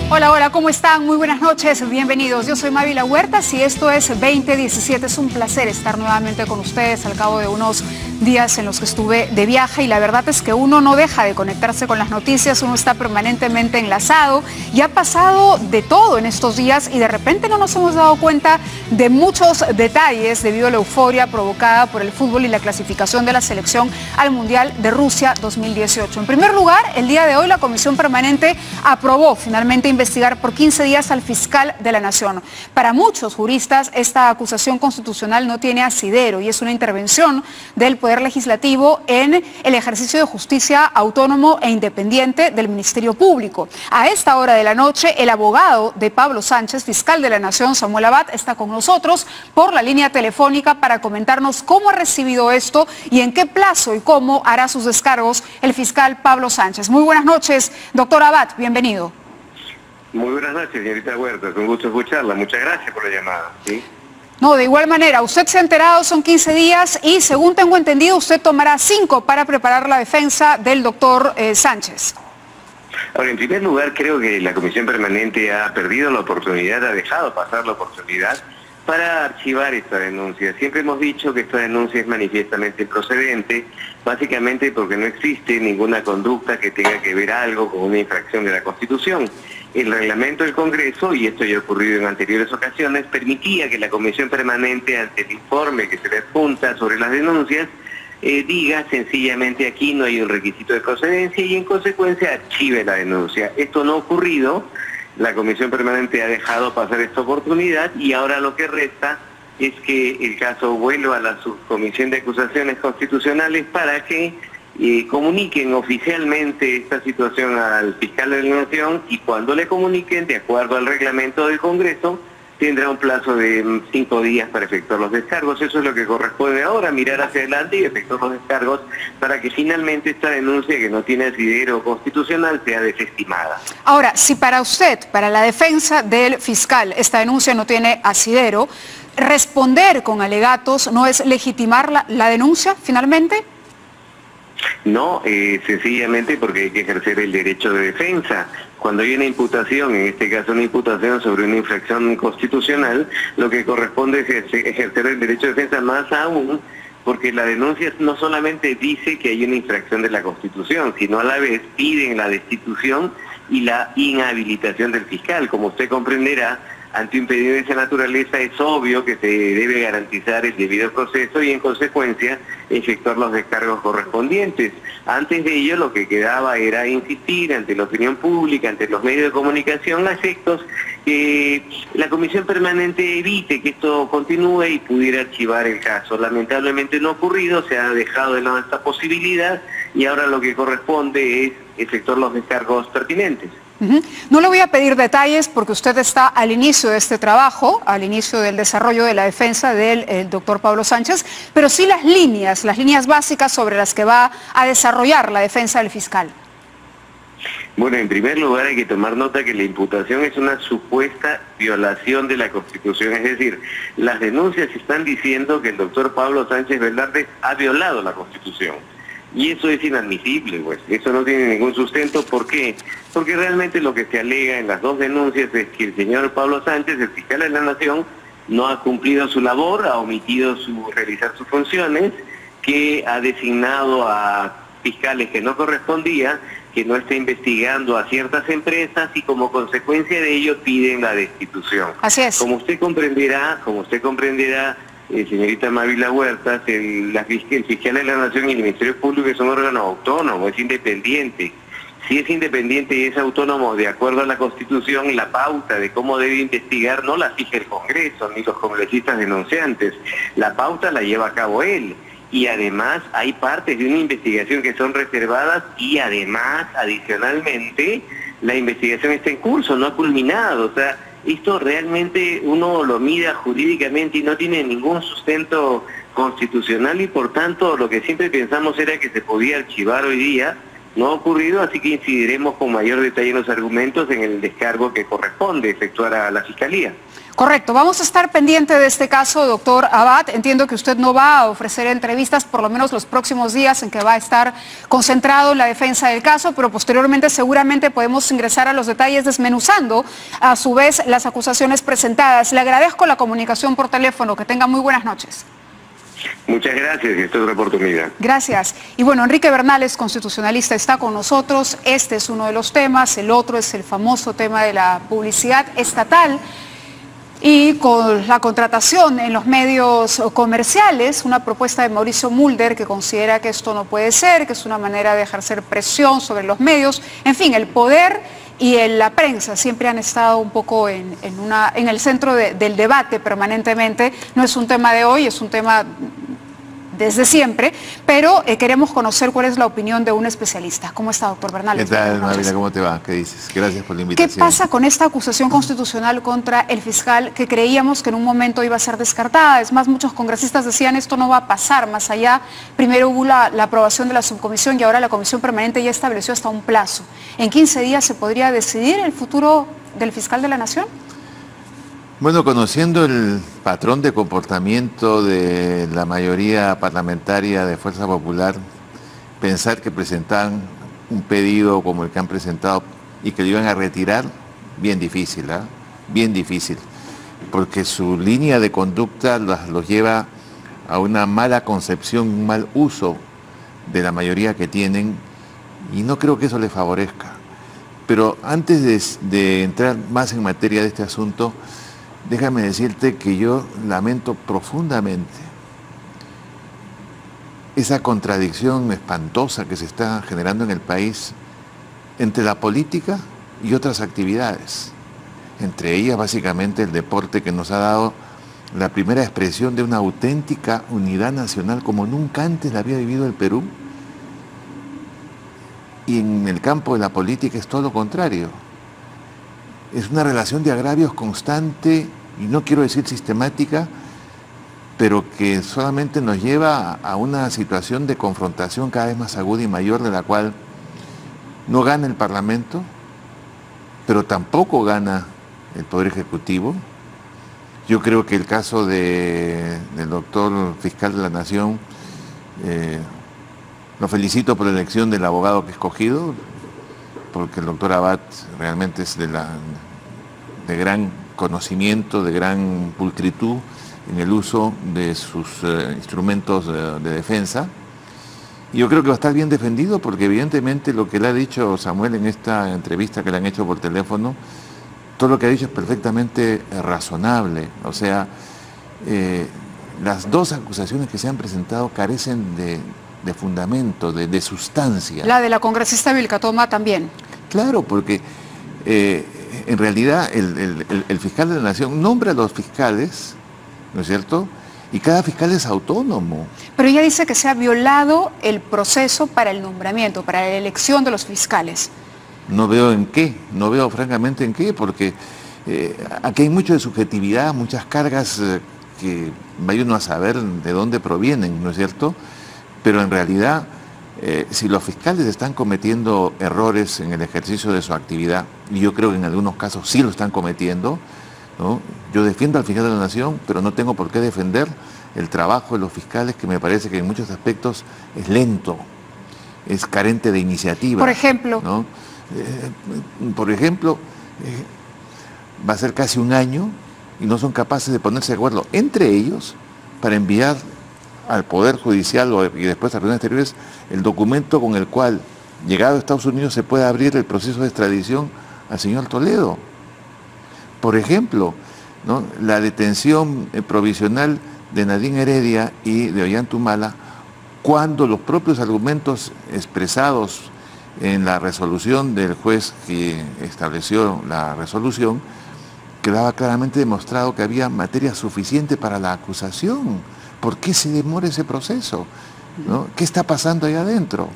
Hola, hola, ¿cómo están? Muy buenas noches, bienvenidos. Yo soy Mávila Huertas y esto es 2017. Es un placer estar nuevamente con ustedes al cabo de unos días en los que estuve de viaje y la verdad es que uno no deja de conectarse con las noticias, uno está permanentemente enlazado y ha pasado de todo en estos días y de repente no nos hemos dado cuenta de muchos detalles debido a la euforia provocada por el fútbol y la clasificación de la selección al Mundial de Rusia 2018. En primer lugar, el día de hoy la Comisión Permanente aprobó finalmente investigar por 15 días al fiscal de la Nación. Para muchos juristas, esta acusación constitucional no tiene asidero y es una intervención del Poder Legislativo en el ejercicio de justicia autónomo e independiente del Ministerio Público. A esta hora de la noche, el abogado de Pablo Sánchez, fiscal de la Nación, Samuel Abad, está con nosotros por la línea telefónica para comentarnos cómo ha recibido esto y en qué plazo y cómo hará sus descargos el fiscal Pablo Sánchez. Muy buenas noches, doctor Abad, bienvenido. Muy buenas noches, señorita Huertas, un gusto escucharla. Muchas gracias por la llamada. ¿Sí? No, de igual manera, usted se ha enterado, son 15 días y según tengo entendido, usted tomará 5 para preparar la defensa del doctor Sánchez. Ahora, en primer lugar, creo que la Comisión Permanente ha perdido la oportunidad, ha dejado pasar la oportunidad para archivar esta denuncia. Siempre hemos dicho que esta denuncia es manifiestamente procedente, básicamente porque no existe ninguna conducta que tenga que ver algo con una infracción de la Constitución. El reglamento del Congreso, y esto ya ha ocurrido en anteriores ocasiones, permitía que la Comisión Permanente, ante el informe que se le adjunta sobre las denuncias, diga sencillamente aquí no hay un requisito de procedencia y en consecuencia archive la denuncia. Esto no ha ocurrido, la Comisión Permanente ha dejado pasar esta oportunidad y ahora lo que resta es que el caso vuelva a la Subcomisión de Acusaciones Constitucionales para que comuniquen oficialmente esta situación al fiscal de la Nación y cuando le comuniquen, de acuerdo al reglamento del Congreso, tendrá un plazo de 5 días para efectuar los descargos. Eso es lo que corresponde ahora, mirar hacia adelante y efectuar los descargos para que finalmente esta denuncia que no tiene asidero constitucional sea desestimada. Ahora, si para usted, para la defensa del fiscal, esta denuncia no tiene asidero, ¿responder con alegatos no es legitimar la denuncia finalmente? No, sencillamente porque hay que ejercer el derecho de defensa. Cuando hay una imputación, en este caso una imputación sobre una infracción constitucional, lo que corresponde es ejercer el derecho de defensa, más aún porque la denuncia no solamente dice que hay una infracción de la Constitución, sino a la vez piden la destitución y la inhabilitación del fiscal. Como usted comprenderá, ante un pedido de esa naturaleza es obvio que se debe garantizar el debido proceso y en consecuencia efectuar los descargos correspondientes. Antes de ello lo que quedaba era insistir ante la opinión pública, ante los medios de comunicación, a efectos que la Comisión Permanente evite que esto continúe y pudiera archivar el caso. Lamentablemente no ha ocurrido, se ha dejado de lado esta posibilidad y ahora lo que corresponde es efectuar los descargos pertinentes. No le voy a pedir detalles porque usted está al inicio de este trabajo, al inicio del desarrollo de la defensa del doctor Pablo Sánchez, pero sí las líneas básicas sobre las que va a desarrollar la defensa del fiscal. Bueno, en primer lugar hay que tomar nota que la imputación es una supuesta violación de la Constitución, es decir, las denuncias están diciendo que el doctor Pablo Sánchez Velarde ha violado la Constitución. Y eso es inadmisible, pues. Eso no tiene ningún sustento. ¿Por qué? Porque realmente lo que se alega en las dos denuncias es que el señor Pablo Sánchez, el fiscal de la Nación, no ha cumplido su labor, ha omitido realizar sus funciones, que ha designado a fiscales que no correspondía, que no está investigando a ciertas empresas y como consecuencia de ello piden la destitución. Así es. Como usted comprenderá, señorita Mávila Huertas, el fiscal de la Nación y el Ministerio Público es un órgano autónomo, es independiente. Si es independiente y es autónomo de acuerdo a la Constitución, la pauta de cómo debe investigar no la fija el Congreso ni los congresistas denunciantes. La pauta la lleva a cabo él. Y además hay partes de una investigación que son reservadas y además, adicionalmente, la investigación está en curso, no ha culminado. O sea, esto realmente uno lo mida jurídicamente y no tiene ningún sustento constitucional y por tanto lo que siempre pensamos era que se podía archivar hoy día no ha ocurrido, así que incidiremos con mayor detalle en los argumentos en el descargo que corresponde efectuar a la Fiscalía. Correcto, vamos a estar pendiente de este caso, doctor Abad. Entiendo que usted no va a ofrecer entrevistas por lo menos los próximos días en que va a estar concentrado en la defensa del caso, pero posteriormente seguramente podemos ingresar a los detalles desmenuzando a su vez las acusaciones presentadas. Le agradezco la comunicación por teléfono, que tenga muy buenas noches. Muchas gracias y esta es otra oportunidad. Gracias. Y bueno, Enrique Bernales, constitucionalista, está con nosotros. Este es uno de los temas, el otro es el famoso tema de la publicidad estatal. Y con la contratación en los medios comerciales, una propuesta de Mauricio Mulder que considera que esto no puede ser, que es una manera de ejercer presión sobre los medios. En fin, el poder y la prensa siempre han estado un poco en el centro del debate permanentemente. No es un tema de hoy, es un tema desde siempre, pero queremos conocer cuál es la opinión de un especialista. ¿Cómo está, doctor Bernales? ¿Qué tal, Mávila? ¿Cómo te va? ¿Qué dices? Gracias por la invitación. ¿Qué pasa con esta acusación constitucional contra el fiscal que creíamos que en un momento iba a ser descartada? Es más, muchos congresistas decían esto no va a pasar más allá. Primero hubo la aprobación de la subcomisión y ahora la comisión permanente ya estableció hasta un plazo. ¿En 15 días se podría decidir el futuro del fiscal de la Nación? Bueno, conociendo el patrón de comportamiento de la mayoría parlamentaria de Fuerza Popular, pensar que presentaban un pedido como el que han presentado y que lo iban a retirar, bien difícil, ¿eh? Bien difícil, porque su línea de conducta los lleva a una mala concepción, un mal uso de la mayoría que tienen, y no creo que eso les favorezca. Pero antes de entrar más en materia de este asunto, déjame decirte que yo lamento profundamente esa contradicción espantosa que se está generando en el país entre la política y otras actividades, entre ellas básicamente el deporte, que nos ha dado la primera expresión de una auténtica unidad nacional como nunca antes la había vivido el Perú, y en el campo de la política es todo lo contrario. Es una relación de agravios constante, y no quiero decir sistemática, pero que solamente nos lleva a una situación de confrontación cada vez más aguda y mayor, de la cual no gana el Parlamento, pero tampoco gana el Poder Ejecutivo. Yo creo que el caso del doctor fiscal de la Nación, lo felicito por la elección del abogado que he escogido, porque el doctor Abad realmente es de gran conocimiento, de gran pulcritud en el uso de sus instrumentos de defensa. Y yo creo que va a estar bien defendido, porque evidentemente lo que le ha dicho Samuel en esta entrevista que le han hecho por teléfono, todo lo que ha dicho es perfectamente razonable. O sea, las dos acusaciones que se han presentado carecen de fundamento, de sustancia. La de la congresista Vilca Toma también. Claro, porque en realidad el fiscal de la Nación nombra a los fiscales, ¿no es cierto? Y cada fiscal es autónomo. Pero ella dice que se ha violado el proceso para el nombramiento, para la elección de los fiscales. No veo en qué, no veo francamente en qué, porque aquí hay mucho de subjetividad, muchas cargas que vaya uno a saber de dónde provienen, ¿no es cierto? Pero en realidad, si los fiscales están cometiendo errores en el ejercicio de su actividad, y yo creo que en algunos casos sí lo están cometiendo, ¿no? Yo defiendo al fiscal de la Nación, pero no tengo por qué defender el trabajo de los fiscales, que me parece que en muchos aspectos es lento, es carente de iniciativa. Por ejemplo, ¿no? Por ejemplo, va a ser casi un año y no son capaces de ponerse de acuerdo entre ellos para enviar al Poder Judicial y después a Relaciones Exteriores el documento con el cual, llegado a Estados Unidos, se puede abrir el proceso de extradición al señor Toledo. Por ejemplo, ¿no?, la detención provisional de Nadine Heredia y de Ollantumala, cuando los propios argumentos expresados en la resolución del juez que estableció la resolución, quedaba claramente demostrado que había materia suficiente para la acusación. ¿Por qué se demora ese proceso? ¿No? ¿Qué está pasando ahí adentro?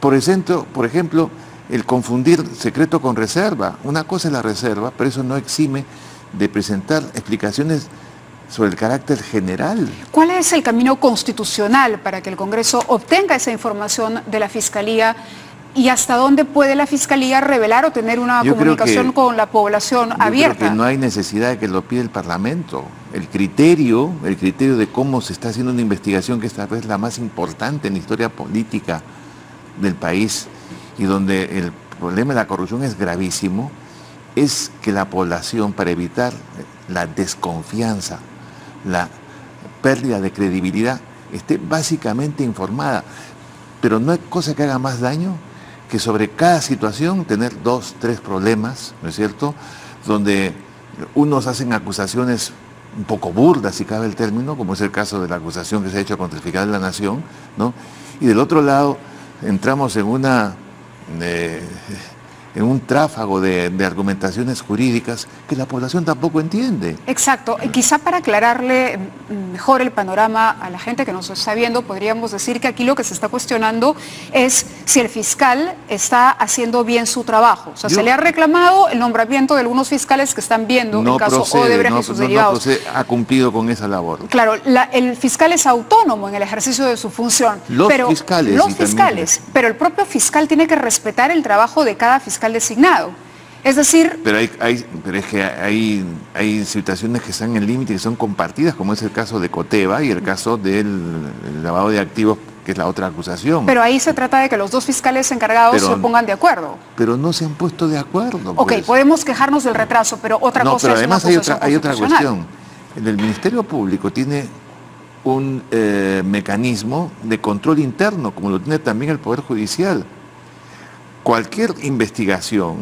Por ejemplo, el confundir secreto con reserva. Una cosa es la reserva, pero eso no exime de presentar explicaciones sobre el carácter general. ¿Cuál es el camino constitucional para que el Congreso obtenga esa información de la Fiscalía ¿Y hasta dónde puede la Fiscalía revelar o tener una comunicación con la población abierta? Creo que no hay necesidad de que lo pida el Parlamento. El criterio de cómo se está haciendo una investigación, que esta vez es la más importante en la historia política del país y donde el problema de la corrupción es gravísimo, es que la población, para evitar la desconfianza, la pérdida de credibilidad, esté básicamente informada. Pero no hay cosa que haga más daño que sobre cada situación tener 2, 3 problemas, ¿no es cierto?, donde unos hacen acusaciones un poco burdas, si cabe el término, como es el caso de la acusación que se ha hecho contra el fiscal de la Nación, ¿no? Y del otro lado entramos en un tráfago de argumentaciones jurídicas que la población tampoco entiende. Exacto. Quizá para aclararle mejor el panorama a la gente que nos está viendo, podríamos decir que aquí lo que se está cuestionando es si el fiscal está haciendo bien su trabajo. O sea, se le ha reclamado el nombramiento de algunos fiscales que están viendo el caso Odebrecht y sus derivados. Ha cumplido con esa labor. Claro, el fiscal es autónomo en el ejercicio de su función. Los fiscales, pero el propio fiscal tiene que respetar el trabajo de cada fiscal designado. Es decir... Pero es que hay situaciones que están en el límite y que son compartidas, como es el caso de Coteva y el caso del lavado de activos, que es la otra acusación. Pero ahí se trata de que los 2 fiscales encargados se pongan de acuerdo. Pero no se han puesto de acuerdo. Ok, pues. Podemos quejarnos del retraso, pero otra cosa pero es además hay otra cuestión. El Ministerio Público tiene un mecanismo de control interno, como lo tiene también el Poder Judicial. Cualquier investigación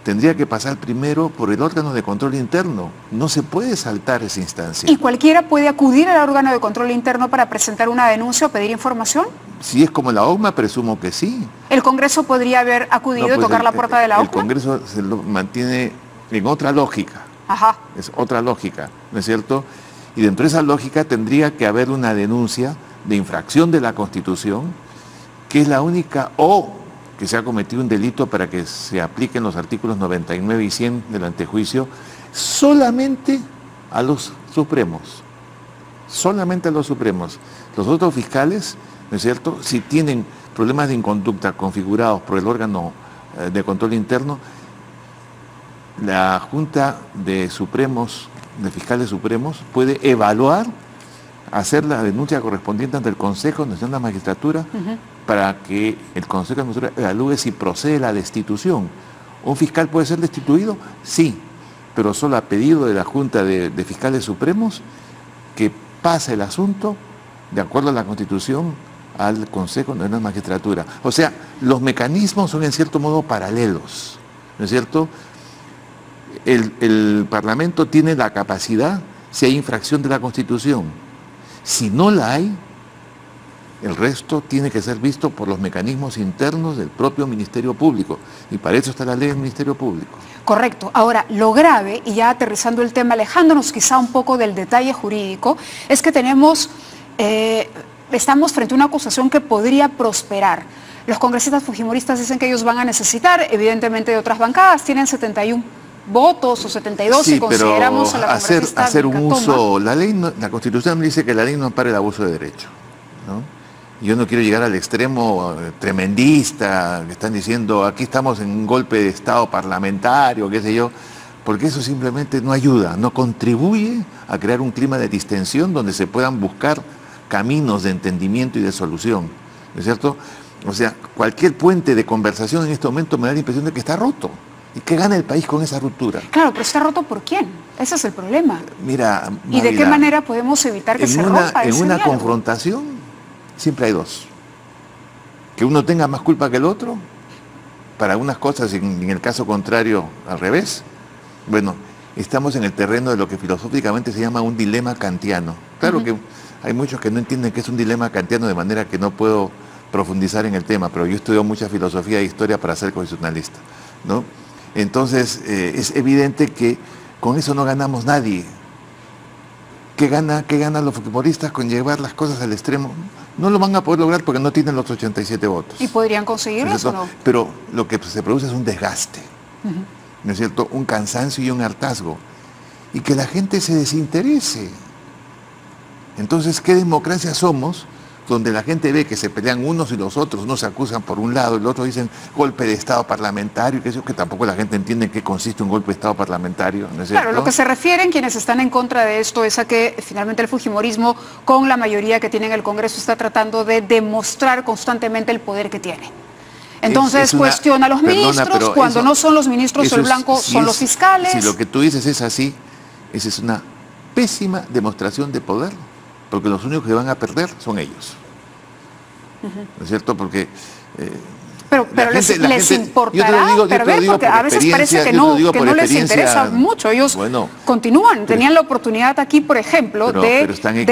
tendría que pasar primero por el órgano de control interno. No se puede saltar esa instancia. ¿Y cualquiera puede acudir al órgano de control interno para presentar una denuncia o pedir información? Si es como la OCMA, presumo que sí. ¿El Congreso podría haber acudido y tocar la puerta de la OCMA? El Congreso se lo mantiene en otra lógica. Ajá. Es otra lógica, ¿no es cierto? Y dentro de esa lógica tendría que haber una denuncia de infracción de la Constitución, que es la única, o que se ha cometido un delito para que se apliquen los artículos 99 y 100 del antejuicio solamente a los supremos. Solamente a los supremos. Los otros fiscales, ¿no es cierto?, si tienen problemas de inconducta configurados por el órgano de control interno, la Junta de Supremos, de Fiscales Supremos, puede evaluar, hacer la denuncia correspondiente ante el Consejo Nacional de la Magistratura, para que el Consejo Nacional evalúe si procede la destitución. ¿Un fiscal puede ser destituido? Sí, pero solo a pedido de la Junta de Fiscales Supremos, que pase el asunto, de acuerdo a la Constitución, al Consejo Nacional de la Magistratura. O sea, los mecanismos son en cierto modo paralelos, ¿no es cierto? El Parlamento tiene la capacidad, si hay infracción de la Constitución. Si no la hay, el resto tiene que ser visto por los mecanismos internos del propio Ministerio Público. Y para eso está la ley del Ministerio Público. Correcto. Ahora, lo grave, y ya aterrizando el tema, alejándonos quizá un poco del detalle jurídico, es que estamos frente a una acusación que podría prosperar. Los congresistas fujimoristas dicen que ellos van a necesitar, evidentemente, de otras bancadas. Tienen 71 votos o 72, si consideramos a la congresista hacer un uso, la Constitución dice que la ley no ampara el abuso de derecho, ¿no? Yo no quiero llegar al extremo tremendista, que están diciendo aquí estamos en un golpe de Estado parlamentario, qué sé yo, porque eso simplemente no ayuda, no contribuye a crear un clima de distensión donde se puedan buscar caminos de entendimiento y de solución, ¿no es cierto? O sea, cualquier puente de conversación en este momento me da la impresión de que está roto. ¿Y qué gana el país con esa ruptura? Claro, pero ¿está roto por quién? Ese es el problema. Mira, ¿y de qué manera podemos evitar que se rompa ese En una diálogo? confrontación siempre hay dos. Que uno tenga más culpa que el otro, para unas cosas, y en el caso contrario, al revés. Bueno, estamos en el terreno de lo que filosóficamente se llama un dilema kantiano. Claro que hay muchos que no entienden que es un dilema kantiano, de manera que no puedo profundizar en el tema, pero yo estudio mucha filosofía e historia para ser constitucionalista, ¿no? Entonces, es evidente que con eso no ganamos nadie. ¿Qué ganan los futbolistas con llevar las cosas al extremo? No lo van a poder lograr porque no tienen los 87 votos. ¿Y podrían conseguirlo o no? Pero lo que se produce es un desgaste, ¿no es cierto? Un cansancio y un hartazgo. Y que la gente se desinterese. Entonces, ¿qué democracia somos donde la gente ve que se pelean unos y los otros, unos se acusan por un lado, el otro dicen golpe de Estado parlamentario, que tampoco la gente entiende en qué consiste un golpe de Estado parlamentario, ¿no es cierto? Claro, lo que se refieren quienes están en contra de esto es a que finalmente el fujimorismo, con la mayoría que tiene en el Congreso, está tratando de demostrar constantemente el poder que tiene. Entonces cuestiona a los ministros, cuando no son los ministros el blanco, son los fiscales. Si lo que tú dices es así, esa es una pésima demostración de poder, porque los únicos que van a perder son ellos. ¿No es cierto? Porque... pero les importará perder, porque a veces parece que no les interesa mucho. Ellos continúan, tenían la oportunidad aquí, por ejemplo, de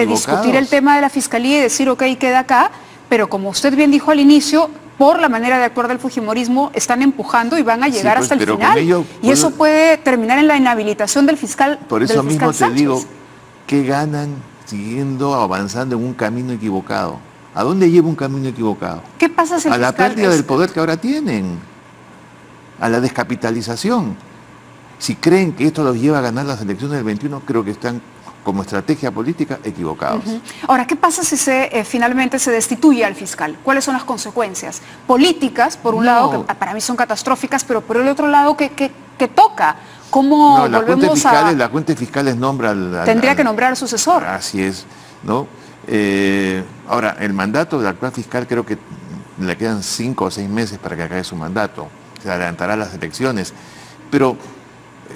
discutir el tema de la fiscalía y decir, ok, queda acá, pero como usted bien dijo al inicio, por la manera de actuar del fujimorismo, están empujando y van a llegar hasta el final. Y eso puede terminar en la inhabilitación del fiscal Sánchez. Por eso mismo te digo, ¿qué ganan siguiendo, avanzando en un camino equivocado? ¿A dónde lleva un camino equivocado? ¿Qué pasa si el fiscal... A la pérdida del poder que ahora tienen, a la descapitalización. Si creen que esto los lleva a ganar las elecciones del 21, creo que están como estrategia política equivocados. Ahora, ¿qué pasa si finalmente se destituye al fiscal? ¿Cuáles son las consecuencias? Políticas, por un lado, que para mí son catastróficas, pero por el otro lado, que toca. ¿Cómo volvemos a...? La cuenta fiscal nombra tendría que nombrar al sucesor. Así es, ¿no? Ahora, el mandato del actual fiscal creo que le quedan 5 o 6 meses para que acabe su mandato. Se adelantará las elecciones. Pero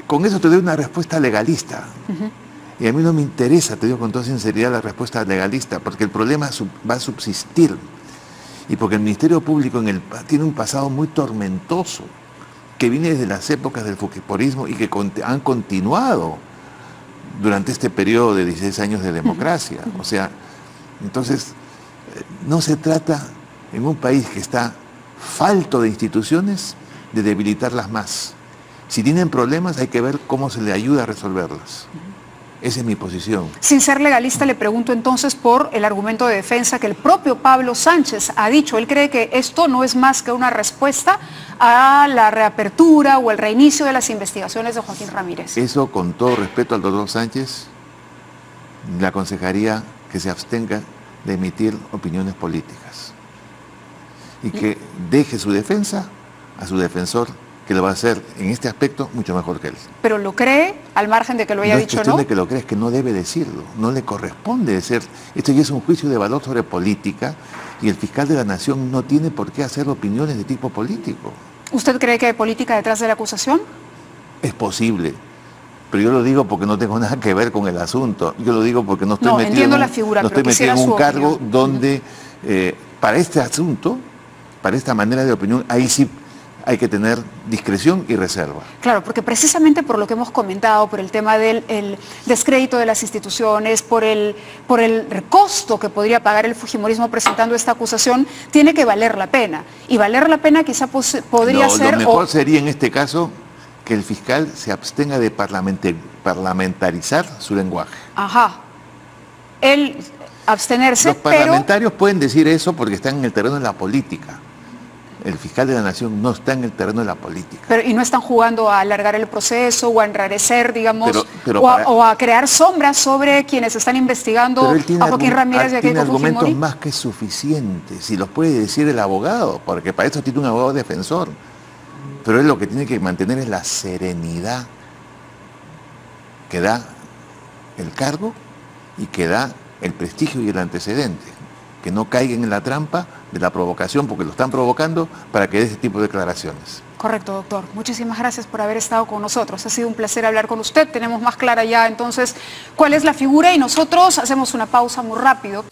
con eso te doy una respuesta legalista. Y a mí no me interesa, te digo con toda sinceridad, la respuesta legalista, porque el problema va a subsistir. Y porque el Ministerio Público tiene un pasado muy tormentoso, que viene desde las épocas del fujimorismo y que han continuado durante este periodo de 16 años de democracia. O sea, entonces, no se trata en un país que está falto de instituciones de debilitarlas más. Si tienen problemas hay que ver cómo se le ayuda a resolverlas. Esa es mi posición. Sin ser legalista, le pregunto entonces por el argumento de defensa que el propio Pablo Sánchez ha dicho. Él cree que esto no es más que una respuesta a la reapertura o el reinicio de las investigaciones de Joaquín Ramírez. Eso, con todo respeto al doctor Sánchez, le aconsejaría que se abstenga de emitir opiniones políticas y que deje su defensa a su defensor, que lo va a hacer en este aspecto mucho mejor que él. ¿Pero lo cree al margen de que lo haya dicho, no? No es cuestión de que lo crea, es que no debe decirlo, no le corresponde decir. Esto ya es un juicio de valor sobre política y el fiscal de la Nación no tiene por qué hacer opiniones de tipo político. ¿Usted cree que hay política detrás de la acusación? Es posible, pero yo lo digo porque no tengo nada que ver con el asunto. Yo lo digo porque no estoy metido en un cargo donde para este asunto, para esta manera de opinión, ahí sí hay que tener discreción y reserva. Claro, porque precisamente por lo que hemos comentado, por el tema del descrédito de las instituciones, por el costo que podría pagar el fujimorismo presentando esta acusación, tiene que valer la pena. Y valer la pena quizá podría ser... Lo mejor sería en este caso que el fiscal se abstenga de parlamentarizar su lenguaje. Ajá. Él abstenerse, Los parlamentarios pueden decir eso porque están en el terreno de la política. El fiscal de la Nación no está en el terreno de la política. ¿Y no están jugando a alargar el proceso o a enrarecer, digamos, o a crear sombras sobre quienes están investigando a Joaquín Ramírez y a Keiko Fujimori? Tiene argumentos más que suficientes, y los puede decir el abogado, porque para eso tiene un abogado defensor. Pero él lo que tiene que mantener es la serenidad que da el cargo y que da el prestigio y el antecedente. Que no caigan en la trampa de la provocación, porque lo están provocando para que dé ese tipo de declaraciones. Correcto, doctor. Muchísimas gracias por haber estado con nosotros. Ha sido un placer hablar con usted. Tenemos más clara ya entonces cuál es la figura y nosotros hacemos una pausa muy rápido.